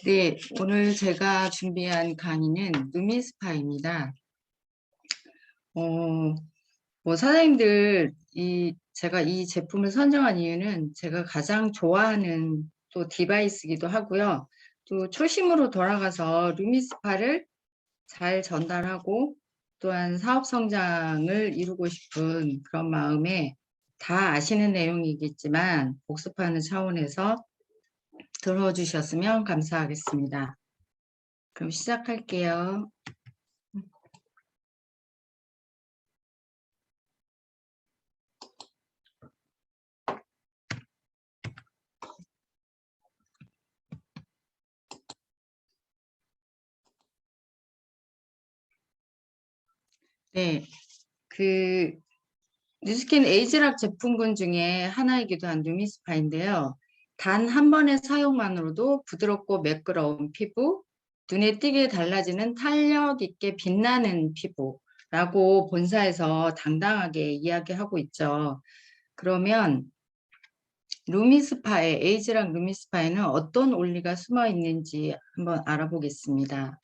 네, 오늘 제가 준비한 강의는 루미스파입니다. 사장님들, 제가 이 제품을 선정한 이유는 제가 가장 좋아하는 또 디바이스이기도 하고요. 또 초심으로 돌아가서 루미스파를 잘 전달하고 또한 사업 성장을 이루고 싶은 그런 마음에 다 아시는 내용이겠지만 복습하는 차원에서 들어주셨으면 감사하겠습니다. 그럼 시작할게요. 네, 그 뉴스킨 에이지락 제품군 중에 하나이기도 한 루미스파인데요. 단 한 번의 사용만으로도 부드럽고 매끄러운 피부, 눈에 띄게 달라지는 탄력 있게 빛나는 피부라고 본사에서 당당하게 이야기하고 있죠. 그러면 에이지락 루미스파에는 어떤 원리가 숨어 있는지 한번 알아보겠습니다.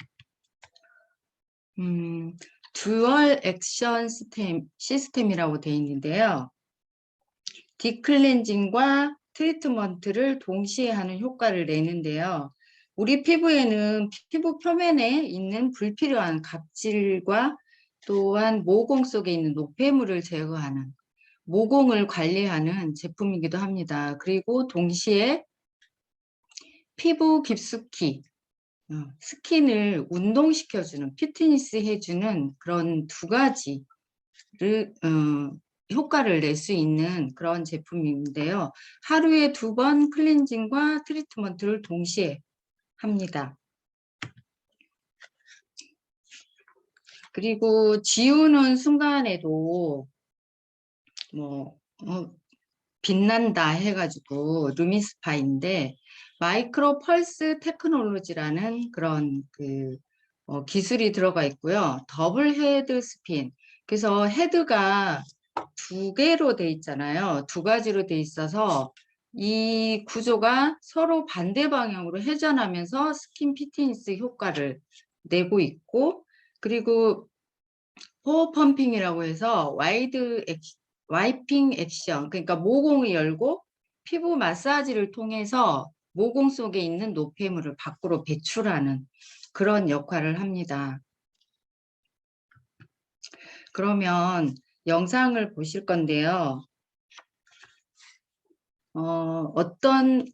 듀얼 액션 시스템이라고 되어 있는데요. 디클렌징과 트리트먼트를 동시에 하는 효과를 내는데요. 우리 피부에는 피부 표면에 있는 불필요한 각질과 또한 모공 속에 있는 노폐물을 제거하는 모공을 관리하는 제품이기도 합니다. 그리고 동시에 피부 깊숙이 스킨을 운동시켜주는 피트니스 해주는 그런 두 가지를 효과를 낼 수 있는 그런 제품인데요. 하루에 2번 클렌징과 트리트먼트를 동시에 합니다. 그리고 지우는 순간에도 빛난다 해가지고 루미스파인데 마이크로 펄스 테크놀로지라는 그런 기술이 들어가 있고요. 더블 헤드 스핀. 그래서 헤드가 2개로 돼 있잖아요. 2가지로 돼 있어서 이 구조가 서로 반대 방향으로 회전하면서 스킨 피트니스 효과를 내고 있고, 그리고 포어 펌핑이라고 해서 와이핑 액션, 그러니까 모공을 열고 피부 마사지를 통해서 모공 속에 있는 노폐물을 밖으로 배출하는 그런 역할을 합니다. 그러면 영상을 보실 건데요.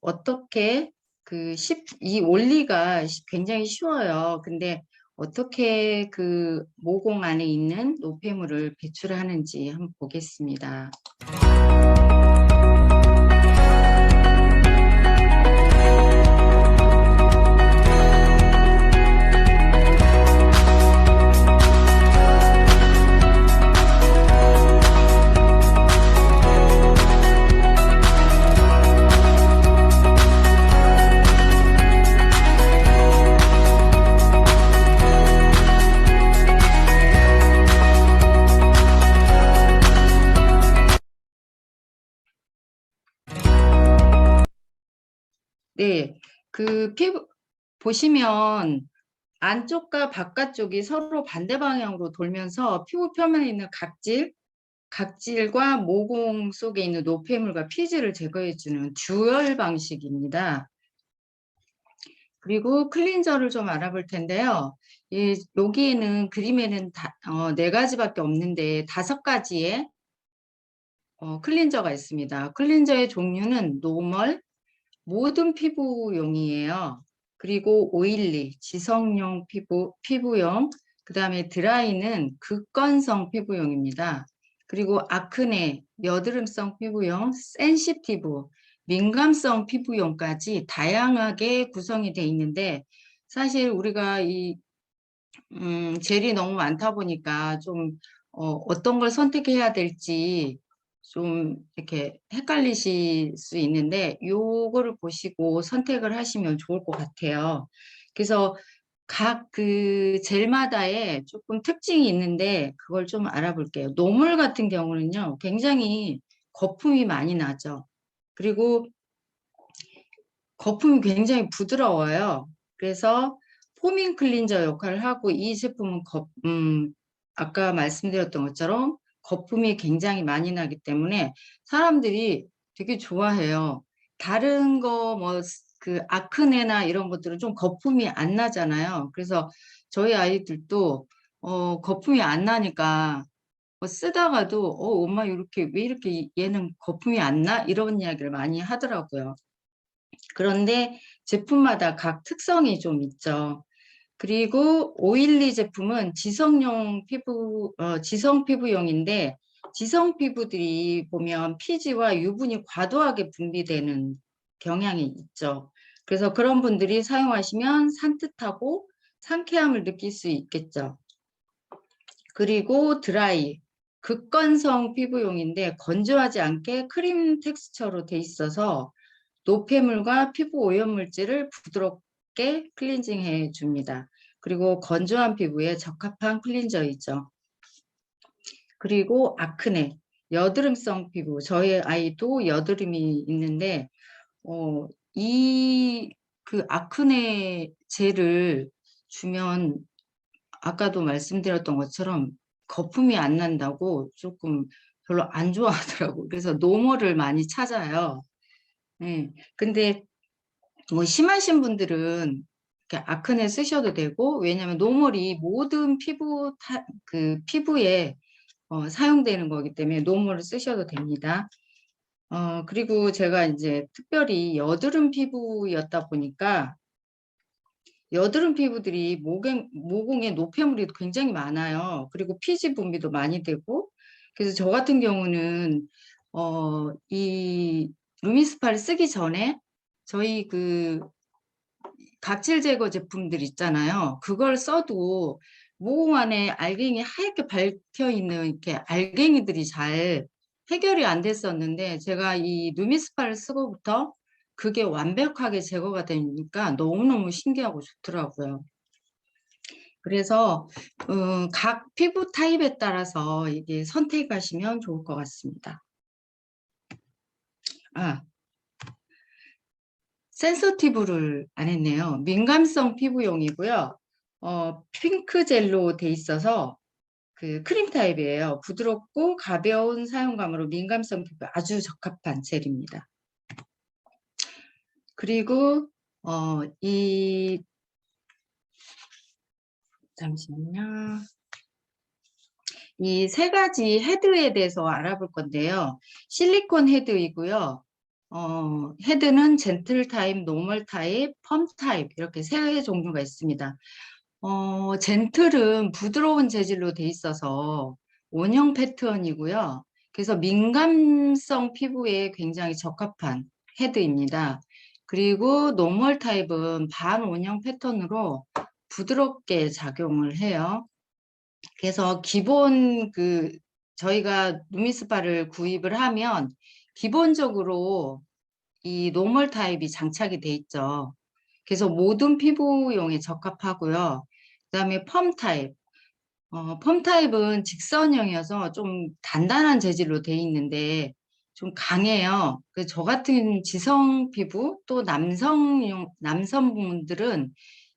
어떻게 이 원리가 굉장히 쉬워요. 근데 어떻게 그 모공 안에 있는 노폐물을 배출하는지 한번 보겠습니다. 네, 피부 보시면 안쪽과 바깥쪽이 서로 반대 방향으로 돌면서 피부 표면에 있는 각질과 모공 속에 있는 노폐물과 피지를 제거해주는 듀얼 방식입니다. 그리고 클린저를 좀 알아볼 텐데요. 여기에는 그림에는 4가지밖에 없는데 5가지의 클린저가 있습니다. 클린저의 종류는 노멀, 모든 피부용이에요. 그리고 오일리, 지성용 피부용, 그 다음에 드라이는 극건성 피부용입니다. 그리고 아크네, 여드름성 피부용, 센시티브, 민감성 피부용까지 다양하게 구성이 되어 있는데 사실 우리가 젤이 너무 많다 보니까 좀 어떤 걸 선택해야 될지 좀 이렇게 헷갈리실 수 있는데 요거를 보시고 선택을 하시면 좋을 것 같아요. 그래서 각 젤마다의 조금 특징이 있는데 그걸 좀 알아볼게요. 노물 같은 경우는요, 굉장히 거품이 많이 나죠. 그리고 거품이 굉장히 부드러워요. 그래서 포밍 클린저 역할을 하고 이 제품은 아까 말씀드렸던 것처럼 거품이 굉장히 많이 나기 때문에 사람들이 되게 좋아해요. 다른 거 뭐 그 아크네나 이런 것들은 좀 거품이 안 나잖아요. 그래서 저희 아이들도 거품이 안 나니까 쓰다가도 엄마 이렇게 왜 이렇게 얘는 거품이 안 나? 이런 이야기를 많이 하더라고요. 그런데 제품마다 각 특성이 좀 있죠. 그리고 오일리 제품은 지성 피부용인데 지성 피부들이 보면 피지와 유분이 과도하게 분비되는 경향이 있죠. 그래서 그런 분들이 사용하시면 산뜻하고 상쾌함을 느낄 수 있겠죠. 그리고 드라이, 극건성 피부용인데 건조하지 않게 크림 텍스처로 돼 있어서 노폐물과 피부 오염물질을 부드럽게 클렌징해 줍니다. 그리고 건조한 피부에 적합한 클렌저이죠. 그리고 아크네, 여드름성 피부. 저희 아이도 여드름이 있는데 이 그 아크네 젤을 주면 아까도 말씀드렸던 것처럼 거품이 안 난다고 조금 별로 안 좋아하더라고. 그래서 노멀을 많이 찾아요. 네. 근데 뭐 심하신 분들은 이렇게 아크네 쓰셔도 되고, 왜냐하면 노멀이 모든 피부에 사용되는 거기 때문에 노멀을 쓰셔도 됩니다. 그리고 제가 이제 특별히 여드름 피부였다 보니까 여드름 피부들이 모공에 노폐물이 굉장히 많아요. 그리고 피지 분비도 많이 되고, 그래서 저 같은 경우는 이 루미스파를 쓰기 전에 저희 그 각질 제거 제품들 있잖아요. 그걸 써도 모공 안에 알갱이 하얗게 박혀 있는 이렇게 알갱이들이 잘 해결이 안 됐었는데 제가 이 루미스파를 쓰고부터 그게 완벽하게 제거가 되니까 너무너무 신기하고 좋더라고요. 그래서 각 피부 타입에 따라서 이게 선택하시면 좋을 것 같습니다. 센서티브를 안 했네요. 민감성 피부용이고요. 핑크 젤로 돼 있어서 그 크림 타입이에요. 부드럽고 가벼운 사용감으로 민감성 피부에 아주 적합한 젤입니다. 그리고 잠시만요. 이 세 가지 헤드에 대해서 알아볼 건데요. 실리콘 헤드이고요. 헤드는 젠틀 타입, 노멀 타입, 펌 타입 이렇게 세 종류가 있습니다. 젠틀은 부드러운 재질로 돼 있어서 원형 패턴이고요. 그래서 민감성 피부에 굉장히 적합한 헤드입니다. 그리고 노멀 타입은 반원형 패턴으로 부드럽게 작용을 해요. 그래서 기본 저희가 루미스파를 구입을 하면 기본적으로 이 노멀 타입이 장착이 돼 있죠. 그래서 모든 피부용에 적합하고요. 그다음에 펌 타입. 펌 타입은 직선형이어서 좀 단단한 재질로 돼 있는데 좀 강해요. 그래서 저 같은 지성 피부 또 남성분들은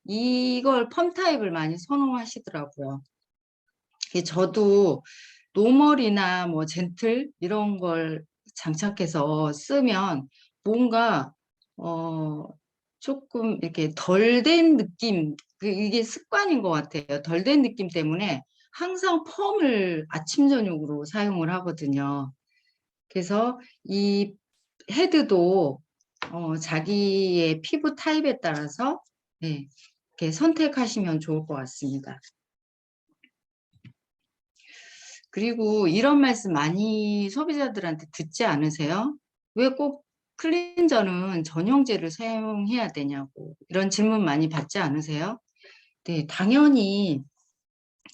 이걸 펌 타입을 많이 선호하시더라고요. 저도 노멀이나 뭐 젠틀 이런 걸 장착해서 쓰면 뭔가 조금 이렇게 덜 된 느낌, 이게 습관인 것 같아요. 덜 된 느낌 때문에 항상 펌을 아침 저녁으로 사용을 하거든요. 그래서 이 헤드도 자기의 피부 타입에 따라서 네, 이렇게 선택하시면 좋을 것 같습니다. 그리고 이런 말씀 많이 소비자들한테 듣지 않으세요? 왜 꼭 클렌저는 전용제를 사용해야 되냐고 이런 질문 많이 받지 않으세요? 네, 당연히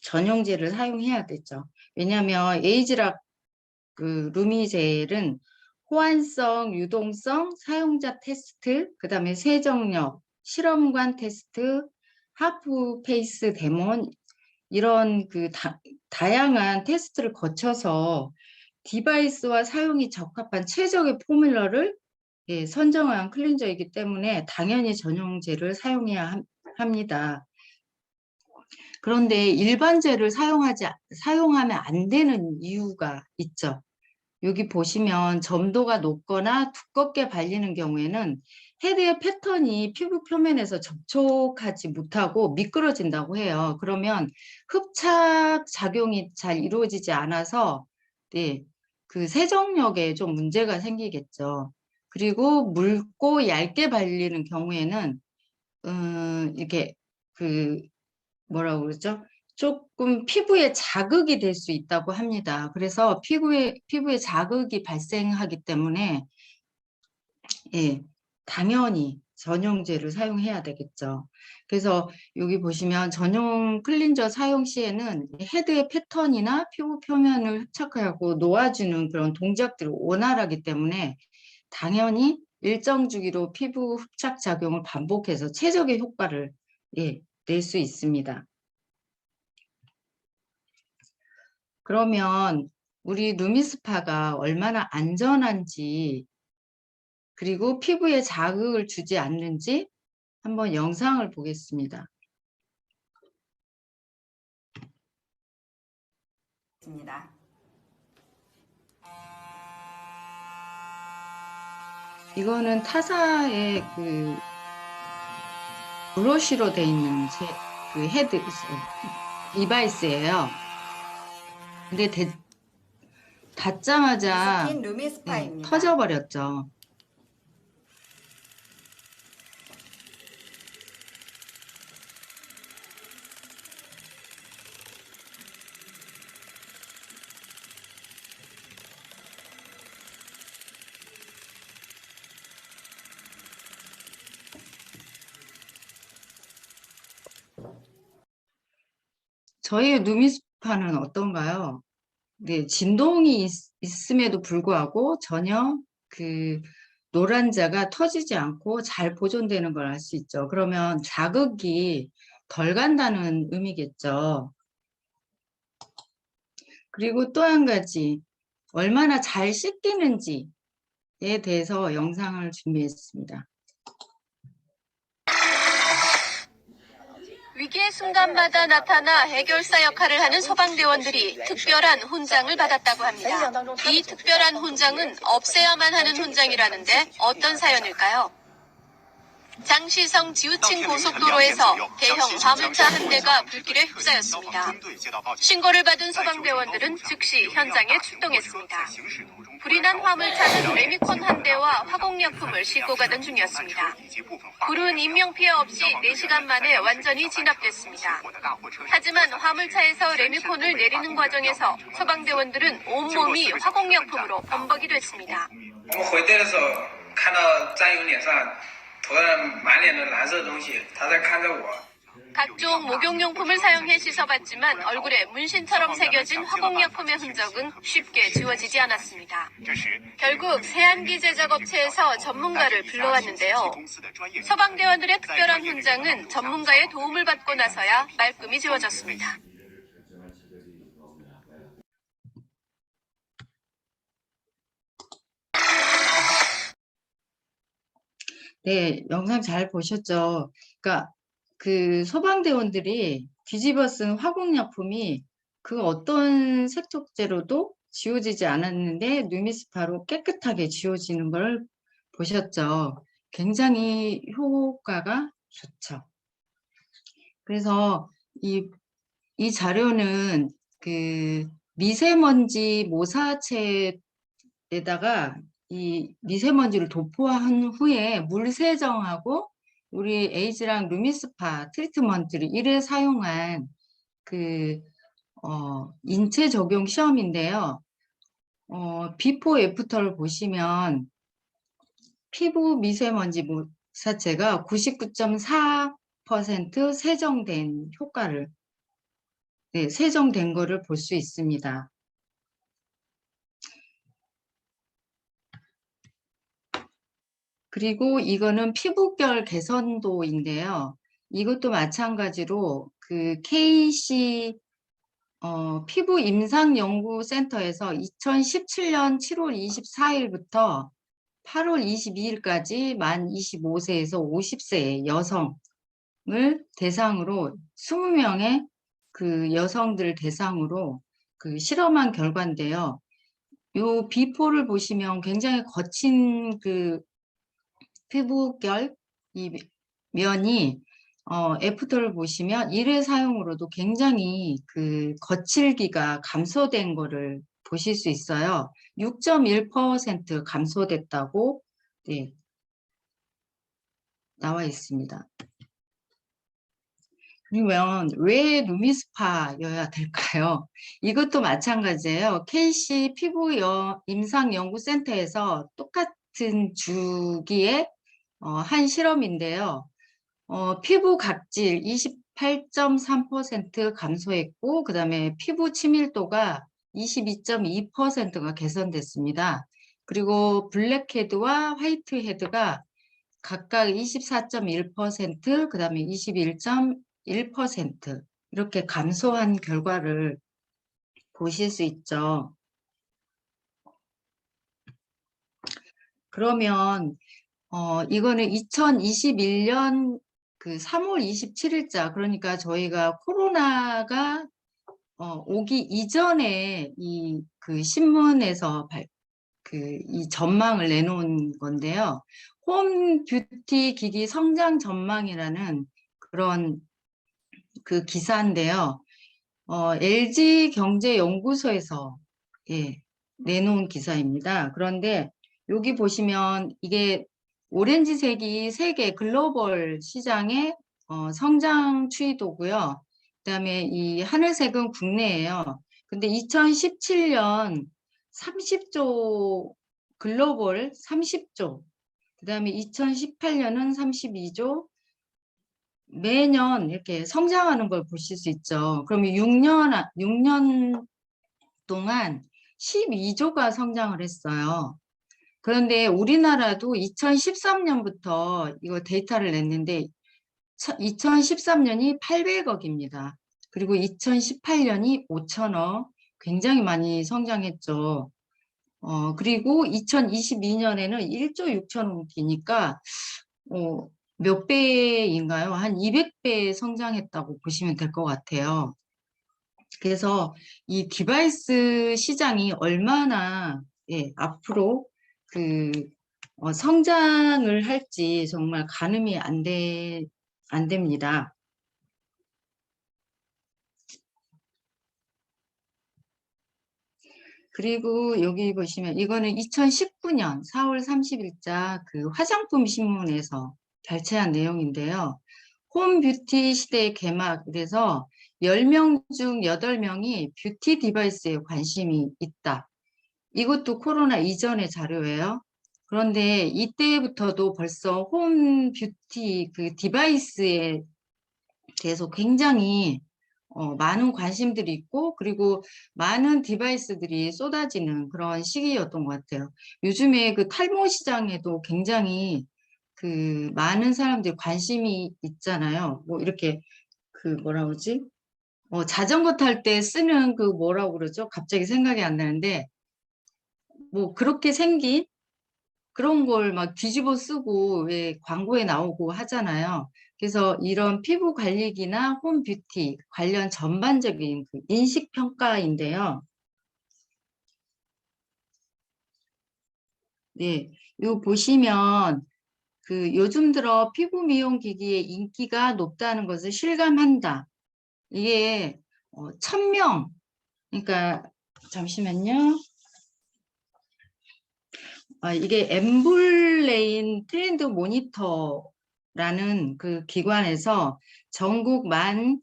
전용제를 사용해야 되죠. 왜냐하면 에이즈락 루미젤은 호환성, 유동성, 사용자 테스트, 그 다음에 세정력, 실험관 테스트, 하프 페이스 데몬 이런 다양한 테스트를 거쳐서 디바이스와 사용이 적합한 최적의 포뮬러를 선정한 클렌저이기 때문에 당연히 전용제를 사용해야 합니다. 그런데 일반제를 사용하면 안 되는 이유가 있죠. 여기 보시면 점도가 높거나 두껍게 발리는 경우에는 헤드의 패턴이 피부 표면에서 접촉하지 못하고 미끄러진다고 해요. 그러면 흡착 작용이 잘 이루어지지 않아서 네, 그 세정력에 좀 문제가 생기겠죠. 그리고 묽고 얇게 발리는 경우에는 이렇게 그 뭐라고 그러죠? 조금 피부에 자극이 될 수 있다고 합니다. 그래서 피부에 자극이 발생하기 때문에 예, 당연히 전용제를 사용해야 되겠죠. 그래서 여기 보시면 전용 클린저 사용 시에는 헤드의 패턴이나 피부 표면을 흡착하고 놓아주는 그런 동작들을 원활하기 때문에 당연히 일정 주기로 피부 흡착 작용을 반복해서 최적의 효과를 낼 수 있습니다. 그러면 우리 루미스파가 얼마나 안전한지 그리고 피부에 자극을 주지 않는지 한번 영상을 보겠습니다. 이거는 타사의 그 브러쉬로 돼 있는 그 헤드 디바이스예요. 근데 닿자마자 터져버렸죠. 저희 루미스파는 어떤가요? 네, 진동이 있음에도 불구하고 전혀 그 노란자가 터지지 않고 잘 보존되는 걸 알 수 있죠. 그러면 자극이 덜 간다는 의미겠죠. 그리고 또 한 가지, 얼마나 잘 씻기는지에 대해서 영상을 준비했습니다. 위기의 순간마다 나타나 해결사 역할을 하는 소방대원들이 특별한 훈장을 받았다고 합니다. 이 특별한 훈장은 없애야만 하는 훈장이라는데 어떤 사연일까요? 장시성 지우친 고속도로에서 대형 화물차 한 대가 불길에 휩싸였습니다. 신고를 받은 소방대원들은 즉시 현장에 출동했습니다. 불이 난 화물차는 레미콘 한 대와 화공약품을 싣고 가던 중이었습니다. 불은 인명피해 없이 4시간 만에 완전히 진압됐습니다. 하지만 화물차에서 레미콘을 내리는 과정에서 소방대원들은 온몸이 화공약품으로 범벅이 됐습니다. 看到战友脸上涂了满脸的蓝色的东西，他在看着我。 각종 목욕용품을 사용해 씻어봤지만 얼굴에 문신처럼 새겨진 화공약품의 흔적은 쉽게 지워지지 않았습니다. 결국 세안기 제작업체에서 전문가를 불러왔는데요. 소방대원들의 특별한 훈장은 전문가의 도움을 받고 나서야 말끔히 지워졌습니다. 네, 영상 잘 보셨죠? 그러니까 그 소방대원들이 뒤집어 쓴 화공약품이 그 어떤 색촉제로도 지워지지 않았는데 루미스파로 깨끗하게 지워지는 걸 보셨죠? 굉장히 효과가 좋죠. 그래서 이 자료는 그 미세먼지 모사체에다가 이 미세먼지를 도포한 후에 물 세정하고 우리 에이즈랑 루미스파 트리트먼트를 1회 사용한 그 인체 적용 시험인데요. 비포 애프터를 보시면 피부 미세먼지 모사체가 99.4% 세정된 효과를 세정된 거를 볼 수 있습니다. 그리고 이거는 피부결 개선도인데요. 이것도 마찬가지로 그 KC 피부 임상연구센터에서 2017년 7월 24일부터 8월 22일까지 만 25세에서 50세의 여성 대상으로 20명의 그 여성들 대상으로 그 실험한 결과인데요. 요 비포를 보시면 굉장히 거친 그 피부결 이 면이 애프터를 보시면 1회 사용으로도 굉장히 그 거칠기가 감소된 거를 보실 수 있어요. 6.1% 감소됐다고 네, 나와 있습니다. 그러면 왜 루미스파여야 될까요? 이것도 마찬가지예요. KC 피부 임상연구센터에서 똑같은 주기에 한 실험인데요. 피부 각질 28.3% 감소했고, 그 다음에 피부 치밀도가 22.2%가 개선됐습니다. 그리고 블랙헤드와 화이트헤드가 각각 24.1%, 그 다음에 21.1% 이렇게 감소한 결과를 보실 수 있죠. 그러면 이거는 2021년 그 3월 27일자, 그러니까 저희가 코로나가 오기 이전에 이 그 신문에서 이 전망을 내놓은 건데요. 홈 뷰티 기기 성장 전망이라는 그런 그 기사인데요. LG경제연구소에서 예, 내놓은 기사입니다. 그런데 여기 보시면 이게 오렌지색이 세계 글로벌 시장의 성장 추이도고요. 그다음에 이 하늘색은 국내예요. 근데 2017년 30조 글로벌 30조, 그다음에 2018년은 32조, 매년 이렇게 성장하는 걸 보실 수 있죠. 그러면 6년 동안 12조가 성장을 했어요. 그런데 우리나라도 2013년부터 이거 데이터를 냈는데 2013년이 800억입니다. 그리고 2018년이 5천억, 굉장히 많이 성장했죠. 그리고 2022년에는 1조 6천억이니까 몇 배인가요? 한 200배 성장했다고 보시면 될 것 같아요. 그래서 이 디바이스 시장이 얼마나 앞으로 그 성장을 할지 정말 가늠이 안 됩니다. 그리고 여기 보시면 이거는 2019년 4월 30일자 그 화장품 신문에서 발췌한 내용인데요. 홈 뷰티 시대의 개막, 그래서 10명 중 8명이 뷰티 디바이스에 관심이 있다. 이것도 코로나 이전의 자료예요. 그런데 이때부터도 벌써 홈 뷰티 그 디바이스에 대해서 굉장히 많은 관심들이 있고, 그리고 많은 디바이스들이 쏟아지는 그런 시기였던 것 같아요. 요즘에 그 탈모 시장에도 굉장히 그 많은 사람들이 관심이 있잖아요. 뭐 이렇게 그 뭐라 그러지? 자전거 탈 때 쓰는 그 뭐라고 그러죠? 갑자기 생각이 안 나는데, 뭐 그렇게 생긴 그런 걸 막 뒤집어 쓰고 왜 광고에 나오고 하잖아요. 그래서 이런 피부 관리기나 홈 뷰티 관련 전반적인 그 인식 평가인데요. 네, 이거 보시면 그 요즘 들어 피부 미용 기기의 인기가 높다는 것을 실감한다. 이게 1000명, 그러니까 잠시만요. 이게 엠블레인 트렌드 모니터라는 그 기관에서 전국 만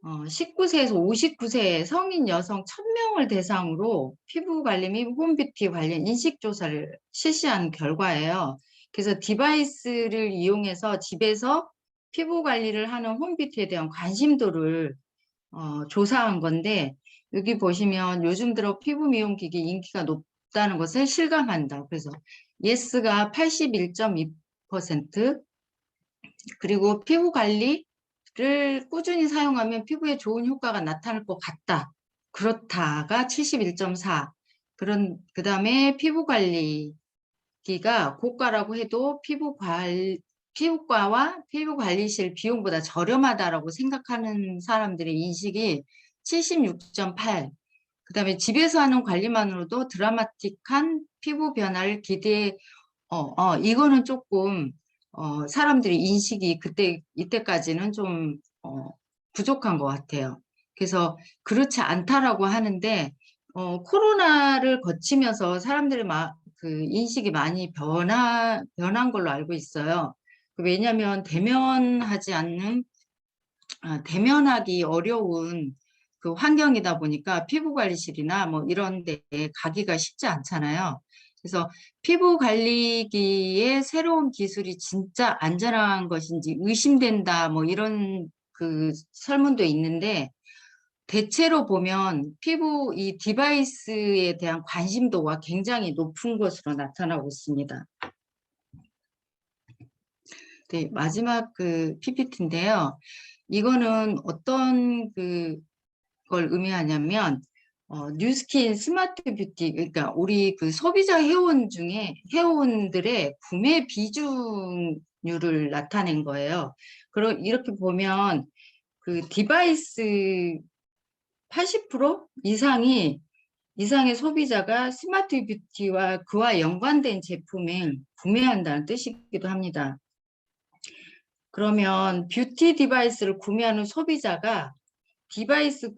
19세에서 59세 성인 여성 1000명을 대상으로 피부 관리 및 홈뷰티 관련 인식 조사를 실시한 결과예요. 그래서 디바이스를 이용해서 집에서 피부 관리를 하는 홈뷰티에 대한 관심도를 조사한 건데, 여기 보시면 요즘 들어 피부 미용 기기 인기가 높다는 것을 실감한다. 그래서 예스가 81.2%, 그리고 피부 관리를 꾸준히 사용하면 피부에 좋은 효과가 나타날 것 같다. 그렇다가 71.4. 그다음에 피부 관리기가 고가라고 해도 피부 피부과와 피부관리실 비용보다 저렴하다라고 생각하는 사람들의 인식이 76.8. 그다음에 집에서 하는 관리만으로도 드라마틱한 피부 변화를 이거는 조금 사람들이 인식이 이때까지는 좀 부족한 것 같아요. 그래서 그렇지 않다라고 하는데 코로나를 거치면서 사람들의 그 인식이 많이 변한 걸로 알고 있어요. 왜냐하면 대면하기 어려운 그 환경이다 보니까 피부관리실이나 뭐 이런 데 가기가 쉽지 않잖아요. 그래서 피부 관리기의 새로운 기술이 진짜 안전한 것인지 의심된다 뭐 이런 그 설문도 있는데, 대체로 보면 피부 이 디바이스에 대한 관심도가 굉장히 높은 것으로 나타나고 있습니다. 네, 마지막 그 PPT인데요. 이거는 어떤 걸 의미하냐면 뉴스킨 스마트 뷰티, 그러니까 우리 그 소비자 회원들의 구매 비중률을 나타낸 거예요. 이렇게 보면 그 디바이스 80% 이상의 소비자가 스마트 뷰티와 그와 연관된 제품을 구매한다는 뜻이기도 합니다. 그러면 뷰티 디바이스를 구매하는 소비자가 디바이스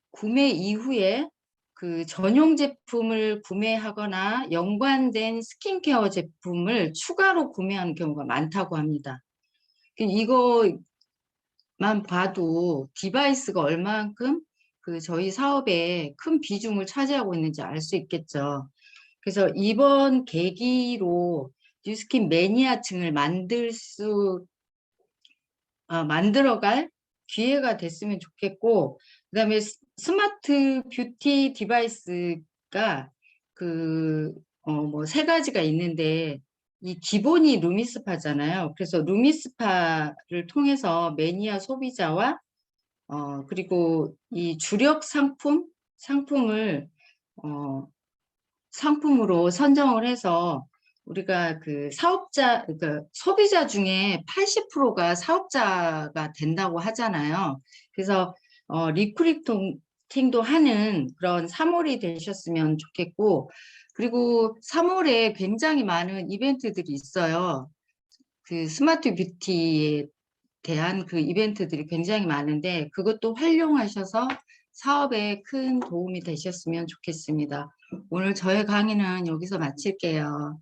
구매 이후에 그 전용 제품을 구매하거나 연관된 스킨케어 제품을 추가로 구매하는 경우가 많다고 합니다. 이거만 봐도 디바이스가 얼만큼 그 저희 사업에 큰 비중을 차지하고 있는지 알 수 있겠죠. 그래서 이번 계기로 뉴스킨 매니아층을 만들어갈 기회가 됐으면 좋겠고, 그다음에 스마트 뷰티 디바이스가 뭐 세 가지가 있는데, 이 기본이 루미스파잖아요. 그래서 루미스파를 통해서 매니아 소비자와 그리고 이 주력 상품을 상품으로 선정을 해서 우리가 그 소비자 중에 80%가 사업자가 된다고 하잖아요. 그래서 리크루팅도 하는 그런 3월이 되셨으면 좋겠고, 그리고 3월에 굉장히 많은 이벤트들이 있어요. 그 스마트 뷰티에 대한 그 이벤트들이 굉장히 많은데 그것도 활용하셔서 사업에 큰 도움이 되셨으면 좋겠습니다. 오늘 저의 강의는 여기서 마칠게요.